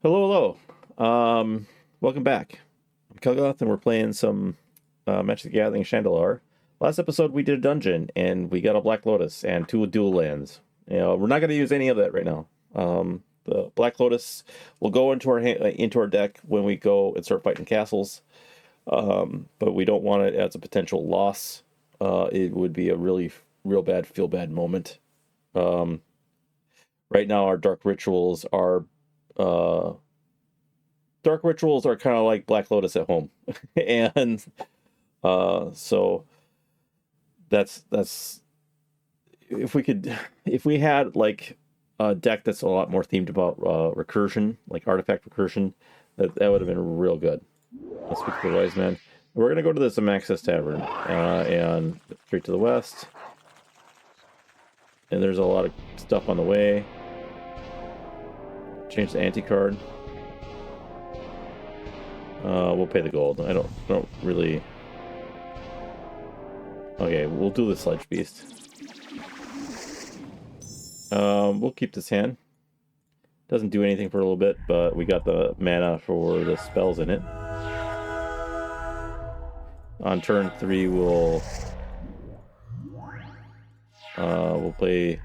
Hello, hello. Welcome back. I'm Kelgoth, and we're playing some Magic the Gathering Shandalar. Last episode, we did a dungeon, and we got a Black Lotus and two dual lands. We're not going to use any of that right now. The Black Lotus will go into our deck when we go and start fighting castles, but we don't want it as a potential loss. It would be a real bad, feel bad moment. Right now, our uh, dark rituals are kind of like Black Lotus at home, and so that's if we had like a deck that's a lot more themed about recursion, like artifact recursion, that would have been real good. Let's speak to the wise man. We're gonna go to the Zamaxis Tavern and straight to the west, and there's a lot of stuff on the way. Change the anti card. We'll pay the gold. I don't really. Okay, we'll do the Sledge Beast. We'll keep this hand. Doesn't do anything for a little bit, but we got the mana for the spells in it. On turn 3, we'll play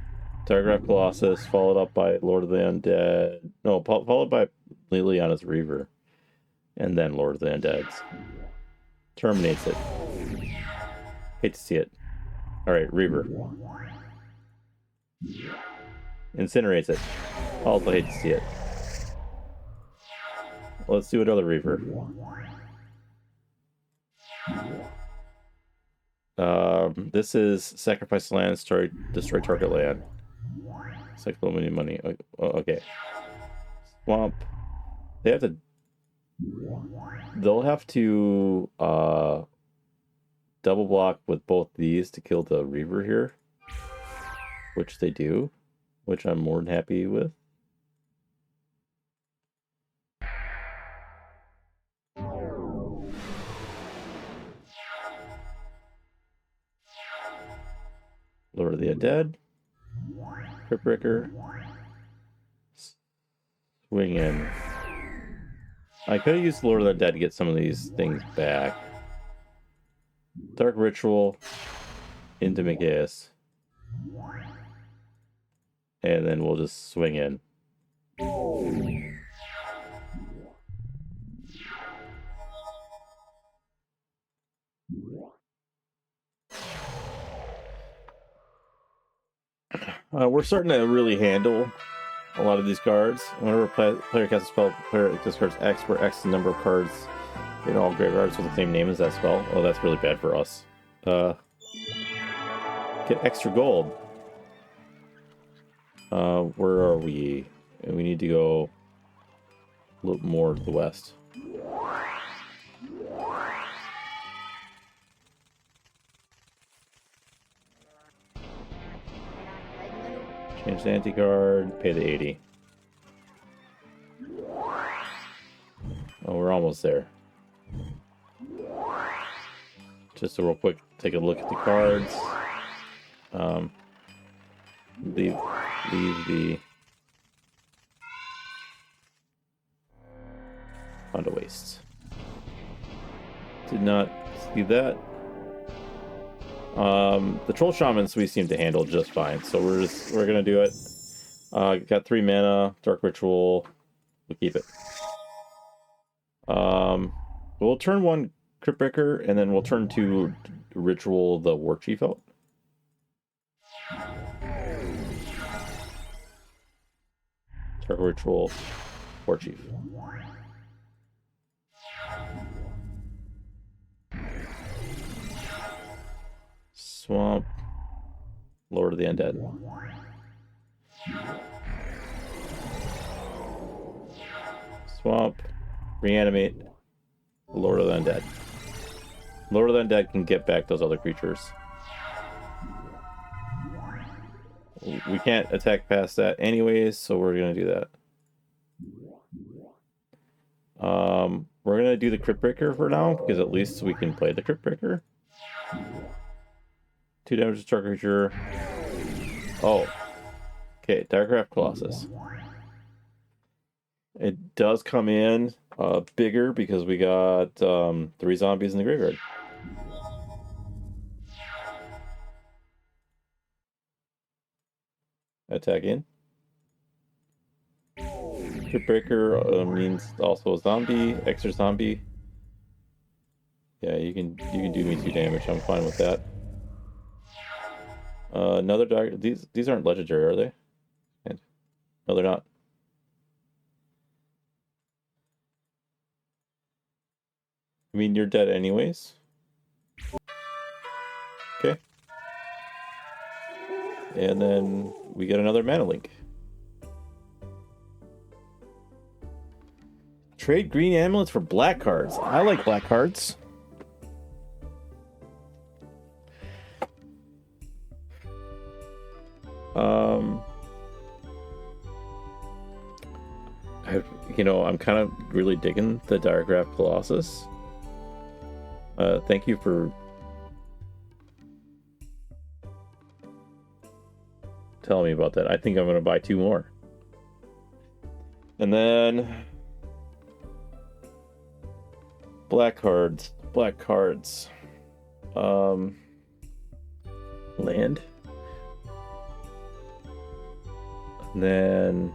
Telegraph Colossus, followed up by Lord of the Undead. No, followed by Liliana's Reaver, and then Lord of the Undead. Terminates it. Hate to see it. Alright, Reaver. Incinerates it. Also hate to see it. Let's do another Reaver. This is sacrifice land, destroy target land. Cycle money. Okay. Swamp. They'll have to double block with both these to kill the Reaver here, which they do, which I'm more than happy with. Lord of the Undead. Crypt Breaker. Swing in. I could have used Lord of the Undead to get some of these things back. Dark Ritual into Mageus. And then we'll just swing in. We're starting to really handle a lot of these cards. Whenever player casts a spell, player discards X, where X is the number of cards in all graveyards with the same name as that spell. Oh, that's really bad for us. Get extra gold. Where are we? We need to go a little more to the west. Change the anti-card, pay the 80. Oh, we're almost there. Just a real quick, take a look at the cards. Leave the Found a waste. Did not see that. The Troll Shamans we seem to handle just fine, so we're gonna do it. Got 3 mana, Dark Ritual. We'll keep it. We'll turn 1 Crypt Breaker, and then we'll turn 2 Ritual the War Chief out. Dark Ritual, War Chief. Swamp, Lord of the Undead. Swamp, reanimate, Lord of the Undead. Lord of the Undead can get back those other creatures. We can't attack past that anyways, so we're gonna do that. We're gonna do the Crypt Breaker for now, because at least we can play the Crypt Breaker. 2 damage to target creature. Oh. Okay, Diagraph Colossus. It does come in bigger because we got 3 zombies in the graveyard. Attack in. Crit Breaker means also a zombie, extra zombie. Yeah, you can do me 2 damage. I'm fine with that. Another dog. These aren't legendary, are they? No, they're not. I mean, you're dead anyways. Okay. And then we get another mana link. Trade green amulets for black cards. I like black cards. I'm kind of really digging the Diregraph Colossus. Thank you for telling me about that. I think I'm going to buy 2 more. And then black cards. Land. And then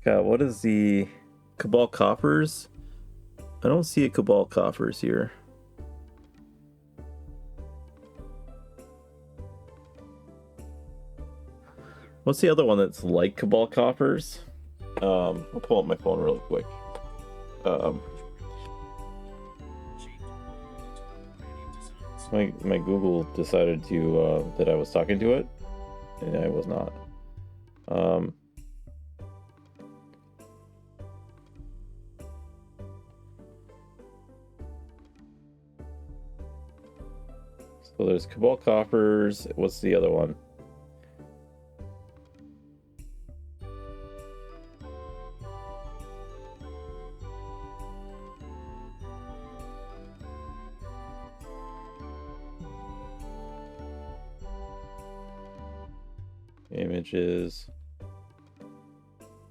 God, what is the Cabal Coffers? I don't see a Cabal Coffers here. What's the other one that's like Cabal Coffers? I'll pull up my phone real quick. My Google decided to that I was talking to it, and I was not. So there's Cabal Coffers. What's the other one? Images.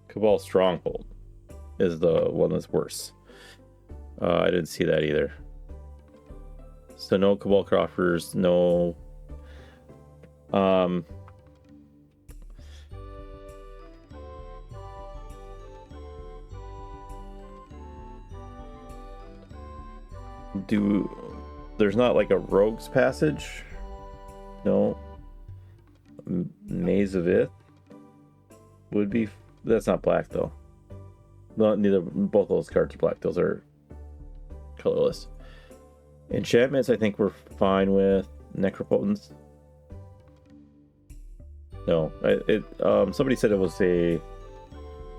Cabal Stronghold is the one that's worse. I didn't see that either. So no Cabal Coffers, no. There's not like a Rogue's Passage? No. Maze of Ith would be. That's not black though. No, neither. Both those cards are black. Those are colorless. Enchantments, I think we're fine with. Necropotence. No, somebody said it was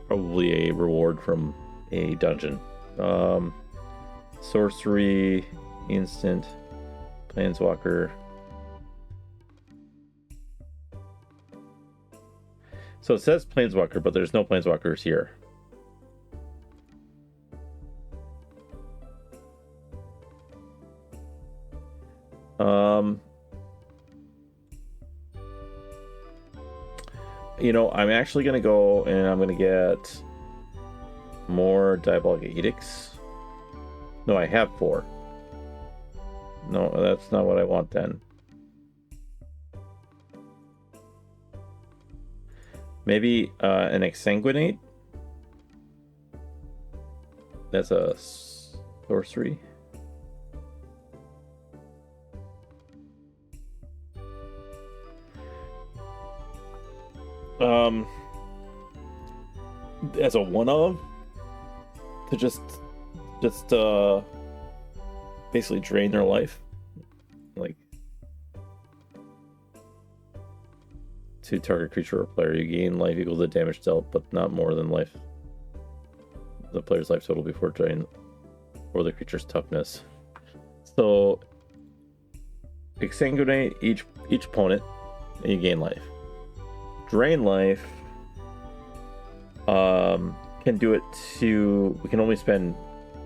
probably a reward from a dungeon. Sorcery, instant, Planeswalker. So it says Planeswalker, but there's no Planeswalkers here. I'm actually going to go and I'm going to get more Diabolic Edicts. No, I have 4. No, that's not what I want then. Maybe an Exsanguinate. That's a sorcery. As a one-of to just basically drain their life, like to target creature or player. You gain life equal to damage dealt, but not more than the player's life total before drain, or the creature's toughness. So exsanguinate each opponent, and you gain life. Drain life can do it to. We can only spend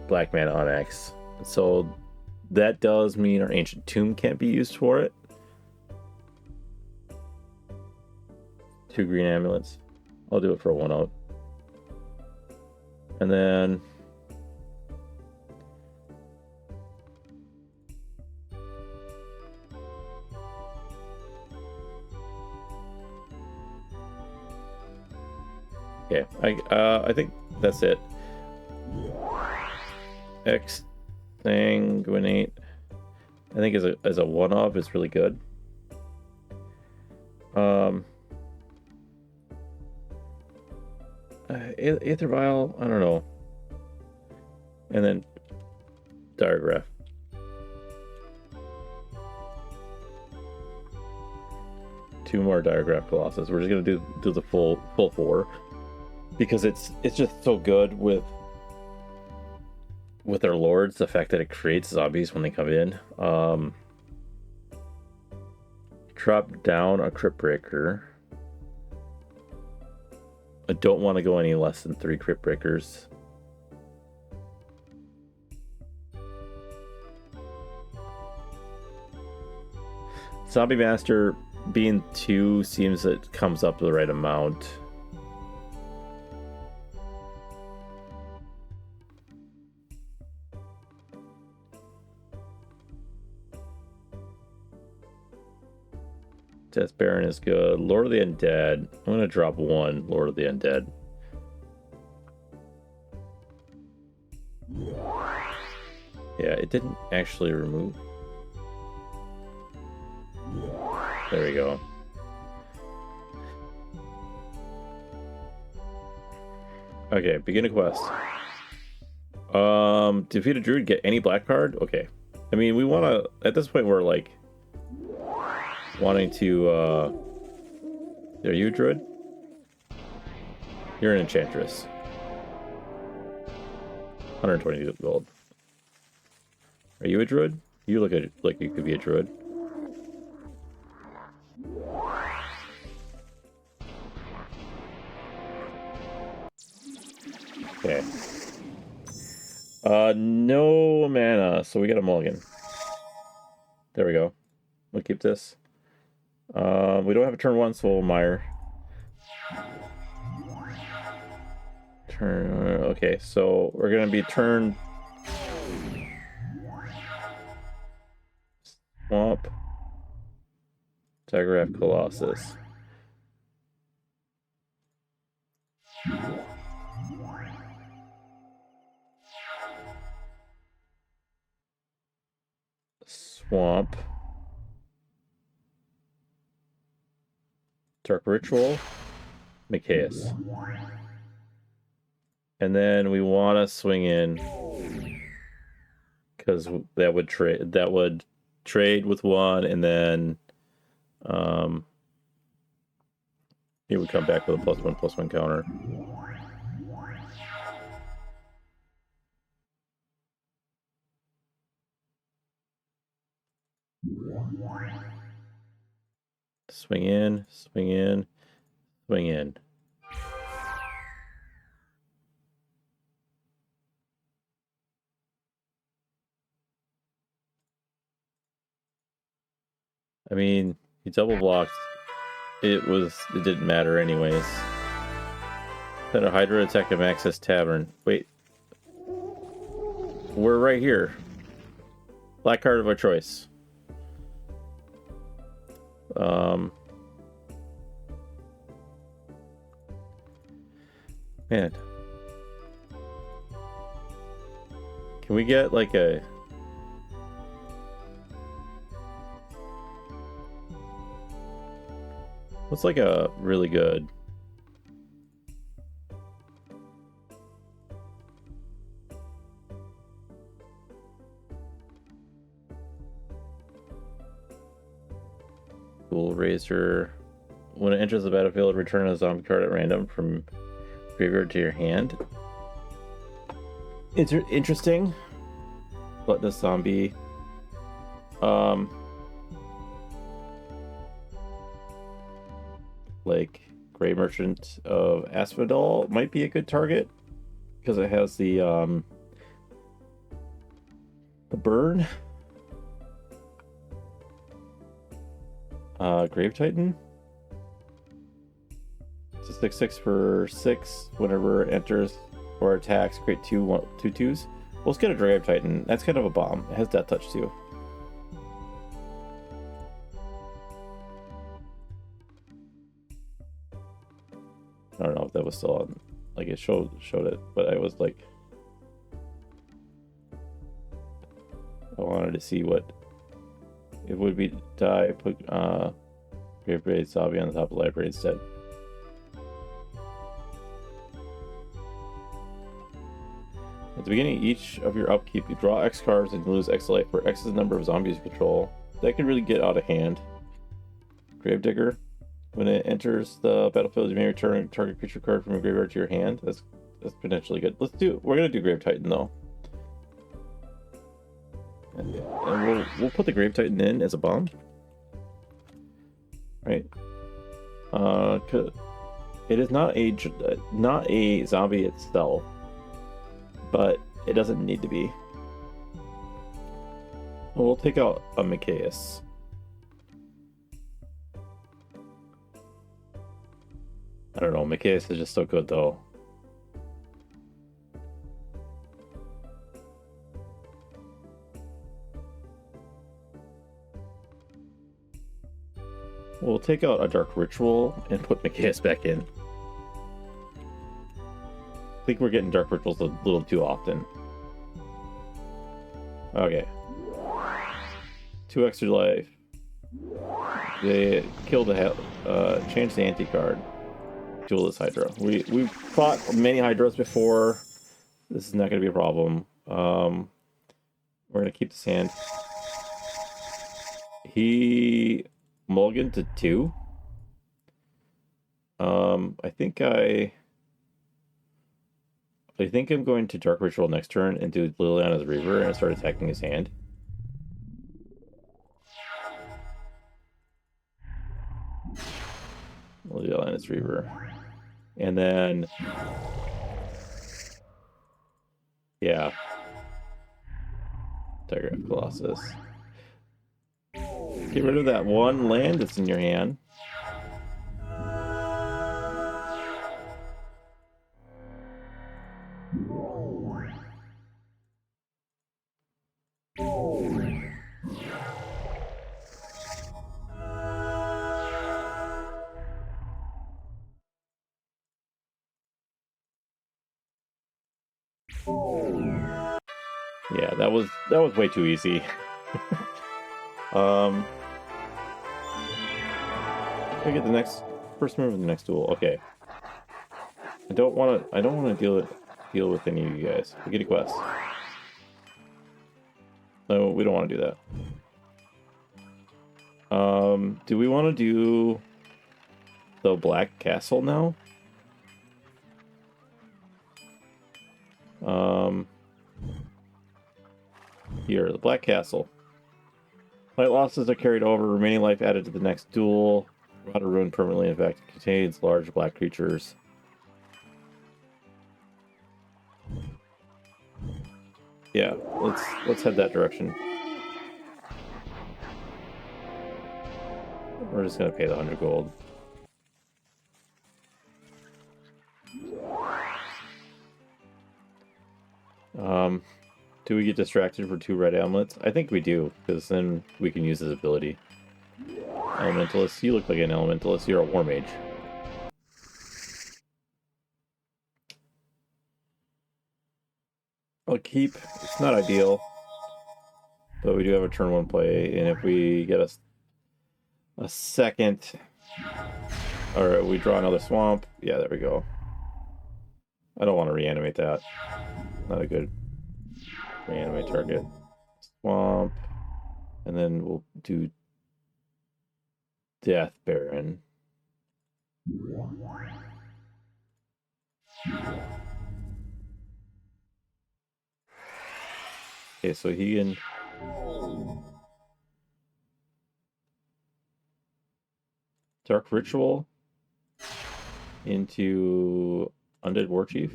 black mana on X, so that does mean our Ancient Tomb can't be used for it. 2 green amulets. I'll do it for a 1-out. And then okay, I think that's it. Exsanguinate, I think as a one-off is really good. Aether Vial, I don't know. And then Diagraph. Two more Diagraph Colossus. We're just gonna do the full 4 because it's just so good with our lords. The fact that it creates zombies when they come in. Drop down a Crypt Breaker. I don't want to go any less than 3 Crypt Breakers. Zombie Master being 2 seems it comes up to the right amount. Death Baron is good. Lord of the Undead. I'm going to drop 1 Lord of the Undead. Yeah, it didn't actually remove. There we go. Okay, begin a quest. Defeat a druid, get any black card? Okay. I mean, we want to... At this point, we're like... wanting to, Are you a druid? You're an enchantress. 120 gold. Are you a druid? You look like you could be a druid. Okay. No mana, so we got a mulligan. There we go. We'll keep this. We don't have a turn 1, so we'll mire. Okay, so we're gonna be turn Swamp. Diagraph Colossus. Swamp. Dark Ritual. Micaeus. And then we want to swing in because that would trade with 1, and then it would come back with a +1/+1 counter. Swing in, swing in, swing in. I mean, he double blocked. It didn't matter anyways. Then a Hydra attack of Access Tavern. Wait. We're right here. Black card of our choice. Man. Can we get like a... What's like a really good... Ghoul Razor. When it enters the battlefield, return a zombie card at random from graveyard to your hand. It's interesting. Gluttonous Zombie. Like Grey Merchant of Asphodel might be a good target because it has the burn. Grave Titan. It's a 6/6 for 6. Whenever it enters or attacks, create 2/2s. Well, let's get a Grave Titan. That's kind of a bomb. It has Death Touch too. I don't know if that was still on. Like it showed it, but I was like, I wanted to see what it would be to die. Put Grave Braid Zombie on the top of the library instead. At the beginning of each of your upkeep, you draw X cards and you lose X life, where X is the number of zombies you control. That can really get out of hand. Gravedigger. When it enters the battlefield, you may return a target creature card from your graveyard to your hand. That's potentially good. We're gonna do Grave Titan though. And we'll put the Grave Titan in as a bomb. Right. It is not a zombie itself, but it doesn't need to be. We'll take out a Mikaeus. I don't know, Mikaeus is just so good though. We'll take out a Dark Ritual and put Mikaeus back in. I think we're getting Dark Rituals a little too often. Okay. 2 extra life. They killed change the anti-card. Duel this Hydra. We've fought many Hydras before. This is not going to be a problem. We're going to keep this hand. He mulliganed to 2. I think I'm going to Dark Ritual next turn and do Liliana's Reaver and start attacking his hand. Liliana's Reaver. And then... yeah. Tiger of Colossus. Get rid of that one land that's in your hand. Yeah, that was way too easy. I get the first move of the next duel. Okay. I don't want to deal with any of you guys. We get a quest. No, we don't want to do that. Do we want to do the Black Castle now? Here, the Black Castle. Light losses are carried over, remaining life added to the next duel. Rot or ruin permanently. In fact, it contains large black creatures. Yeah, let's head that direction. We're just gonna pay the 100 gold. Do we get distracted for 2 red amulets? I think we do, because then we can use his ability. Elementalist, you look like an elementalist. You're a war mage. I'll keep. It's not ideal, but we do have a turn 1 play, and if we get a second, or we draw another swamp, yeah, there we go. I don't want to reanimate that. Not a good reanimate target. Swamp, and then we'll do Death Baron. Okay, so he can... Dark Ritual into Undead Warchief.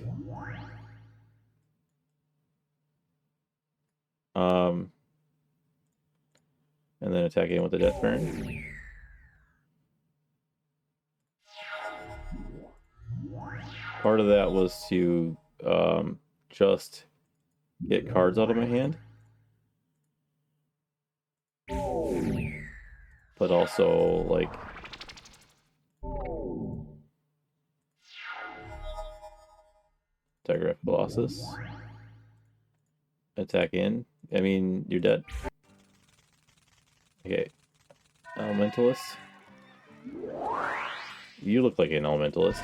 And then attack again with the Death Baron. part of that was to just get cards out of my hand, but also like Digraph Colossus. Attack in. I mean, you're dead. Okay. Elementalist. You look like an Elementalist.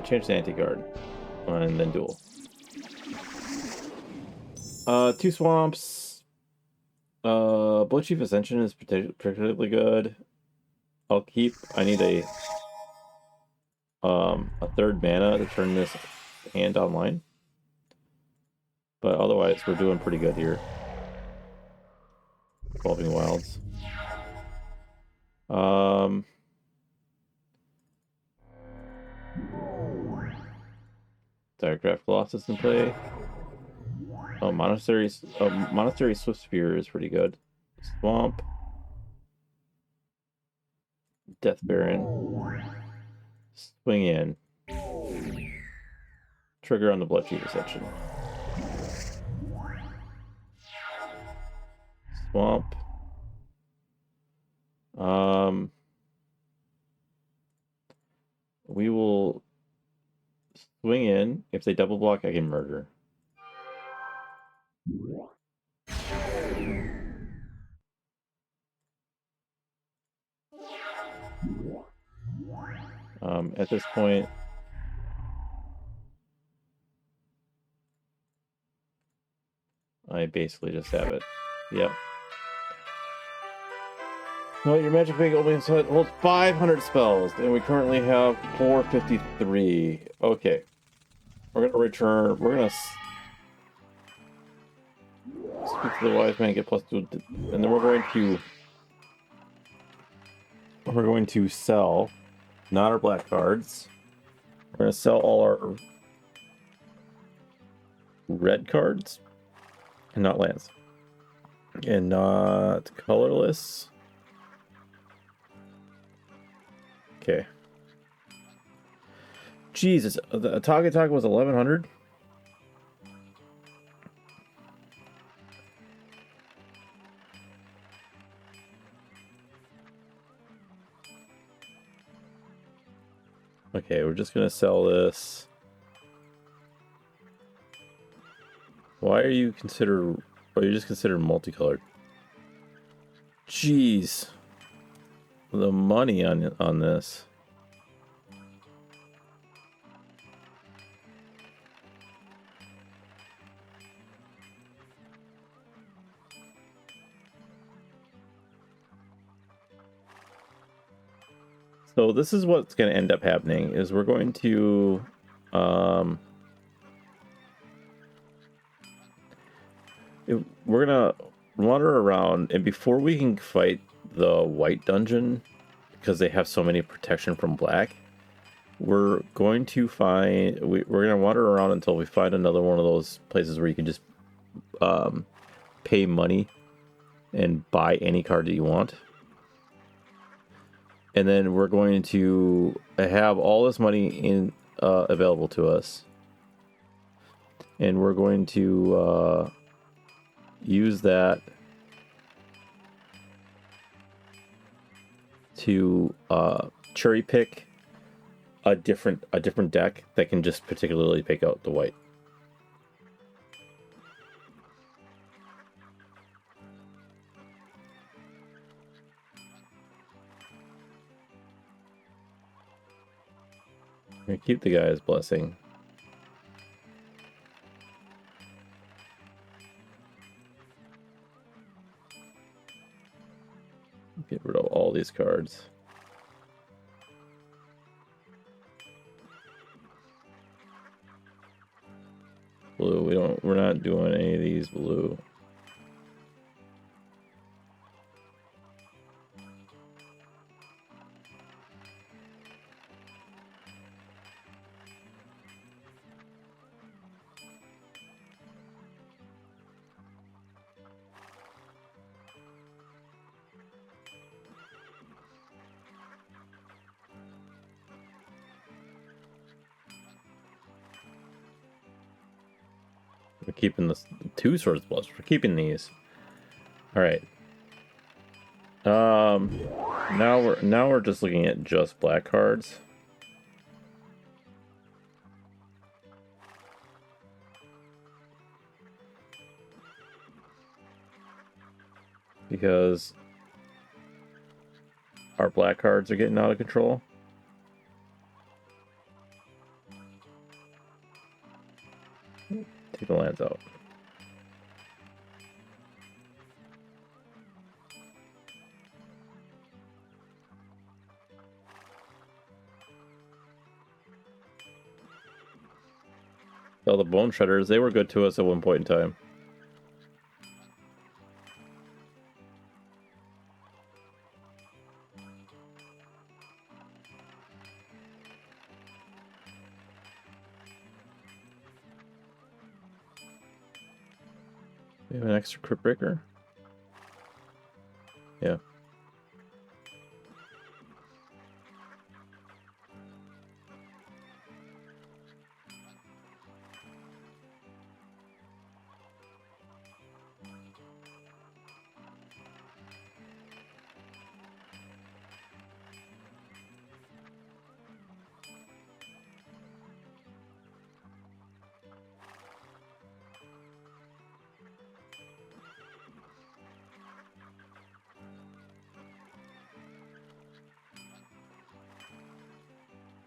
Change the anti-card. And then duel. 2 swamps. Blood Chief Ascension is particularly good. I'll keep... I need a 3rd mana to turn this hand online. But otherwise, we're doing pretty good here. Evolving Wilds. Digraph Colossus in play. Oh, Monastery Swift Spear is pretty good. Swamp. Death Baron. Swing in. Trigger on the Blood Chief Ascension. Swamp. We will swing in. If they double block, I can murder. At this point, I basically just have it. Yep. No, your magic bag only holds 500 spells, and we currently have 453. Okay. We're gonna return. We're gonna speak to the wise man, get +2, and then we're going to sell not our black cards. We're gonna sell all our red cards and not lands, and not colorless. Okay. Jesus, the target was 1100. Okay, we're just gonna sell this. Why are you considered? Or you just considered multicolored? Jeez, the money on this. So this is what's going to end up happening is we're going to we're gonna wander around, and before we can fight the white dungeon, because they have so many protection from black, we're going to find we're gonna wander around until we find another one of those places where you can just pay money and buy any card that you want. And then we're going to have all this money in available to us, and we're going to use that to cherry pick a different deck that can just particularly pick out the white. I'm gonna keep the guy's blessing. Get rid of all these cards. Blue, we're not doing any of these blue. keeping this 2 Swords of Bloods. We're keeping these. All right. Now we're just looking at just black cards. Because our black cards are getting out of control. Take the lands out. All the Bone Shredders, they were good to us at one point in time. We have an extra Crypt Breaker? Yeah.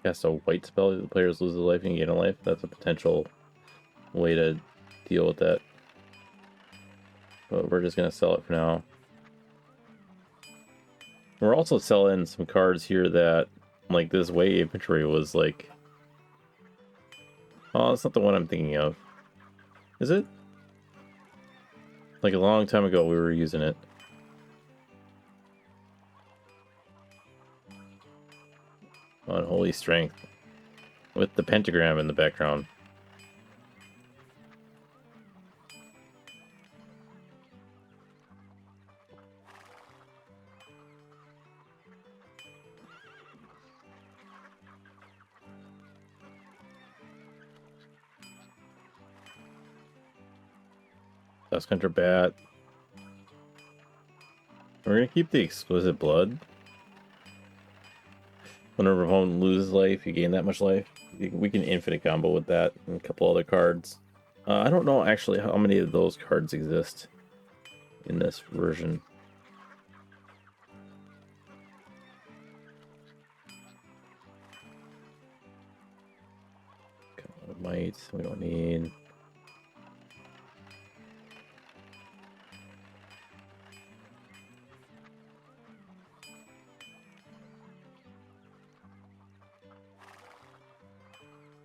Cast a white spell, the players lose a life and gain a life. That's a potential way to deal with that. But we're just gonna sell it for now. We're also selling some cards here that, like, this way infantry was like... Oh, that's not the one I'm thinking of. Is it? Like a long time ago we were using it. Unholy Strength. With the pentagram in the background. Dust Counter Bat. We're gonna keep the Exquisite Blood. Whenever opponent loses life, you gain that much life. We can infinite combo with that and a couple other cards. I don't know actually how many of those cards exist in this version. Couple of might we don't need.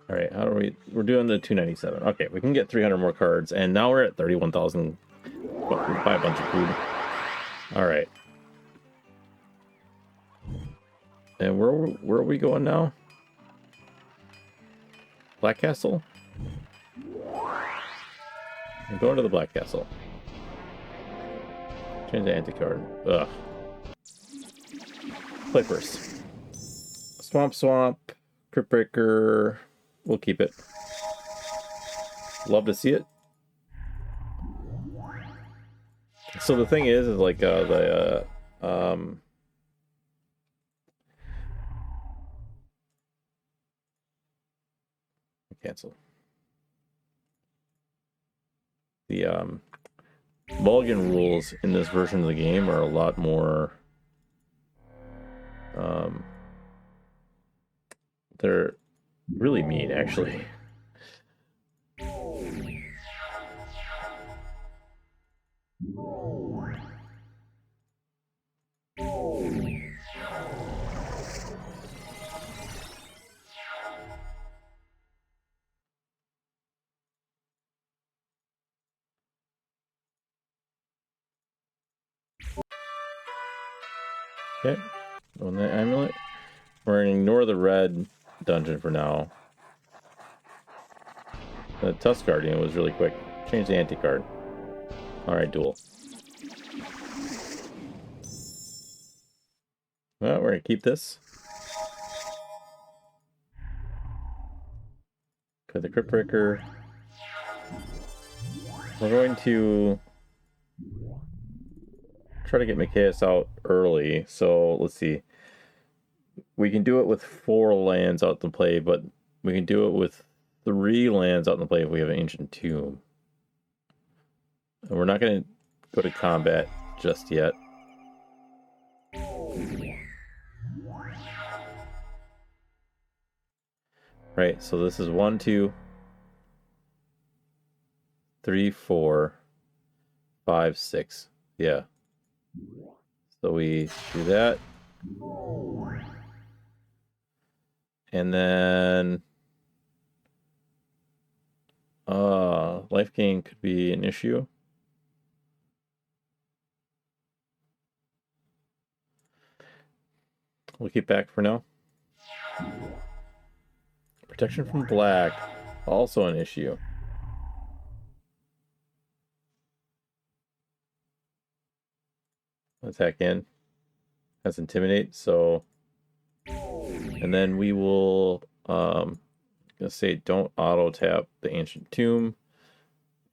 All right, how do we're doing the 297. Okay, we can get 300 more cards, and now we're at 31,000. Well, we buy a bunch of food. All right. And where are we going now? Black Castle? I'm going to the Black Castle. Change the anti-card. Ugh. Play first. Swamp, Crypt Breaker. We'll keep it. Love to see it. So the thing is like cancel. The mulligan rules in this version of the game are a lot more they're really mean, actually. Okay, on the amulet. We're gonna ignore the red dungeon for now. The Tusk Guardian was really quick. Change the anti-card. Alright, duel. Well, we're gonna keep this. Put the Crypt Breaker. we're going to try to get Micaeus out early. So let's see. We can do it with 4 lands out in play, but we can do it with 3 lands out in play if we have an Ancient Tomb. And we're not going to go to combat just yet. Right, so this is 1, 2, 3, 4, 5, 6. Yeah. So we do that. And then life gain could be an issue. We'll keep back for now. Protection from black, also an issue. Attack in. Has intimidate, so. And then we will gonna say don't auto tap the Ancient Tomb.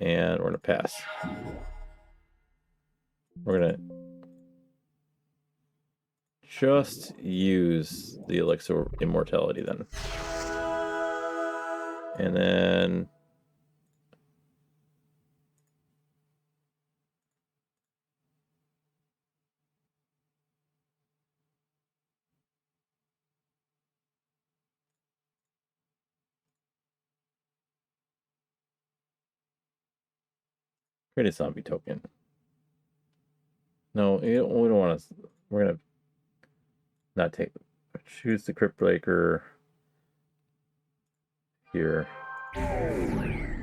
And we're gonna pass. We're gonna just use the Elixir Immortality then. And then create a zombie token. No, we don't want to. We're gonna not take. Choose the Crypt Breaker here.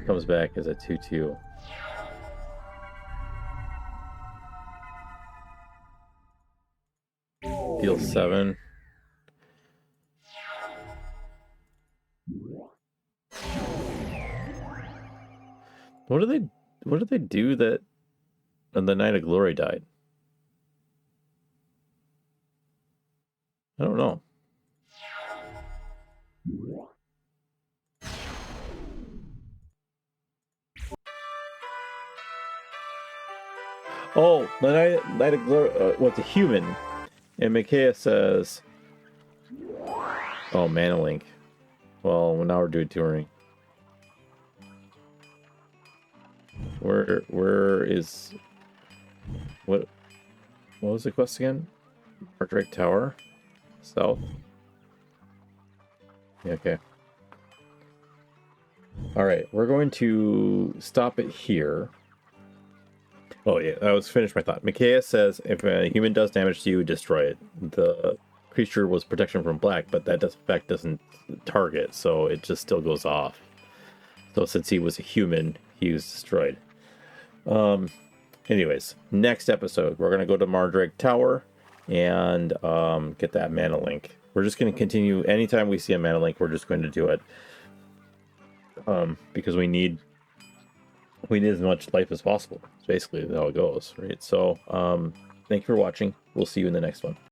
Comes back as a 2/2. Deal 7. What did they do that on the Night of Glory died? I don't know. Oh, the Night of Glory was a human. And Micaeus says, oh, Mana Link. Well, now we're doing touring. Where is what was the quest again? Mardrake Tower? South? Yeah, okay. Alright, we're going to stop it here. Oh yeah, I was finished my thought. Micaeus says if a human does damage to you, destroy it. The creature was protection from black, but that effect doesn't target, so it just still goes off. So since he was a human, he was destroyed. Anyways, next episode, we're going to go to Mardrake Tower and get that Mana Link. We're just going to continue. Anytime we see a Mana Link, we're just going to do it. Because we need as much life as possible. It's basically how it goes, right? So, thank you for watching. We'll see you in the next one.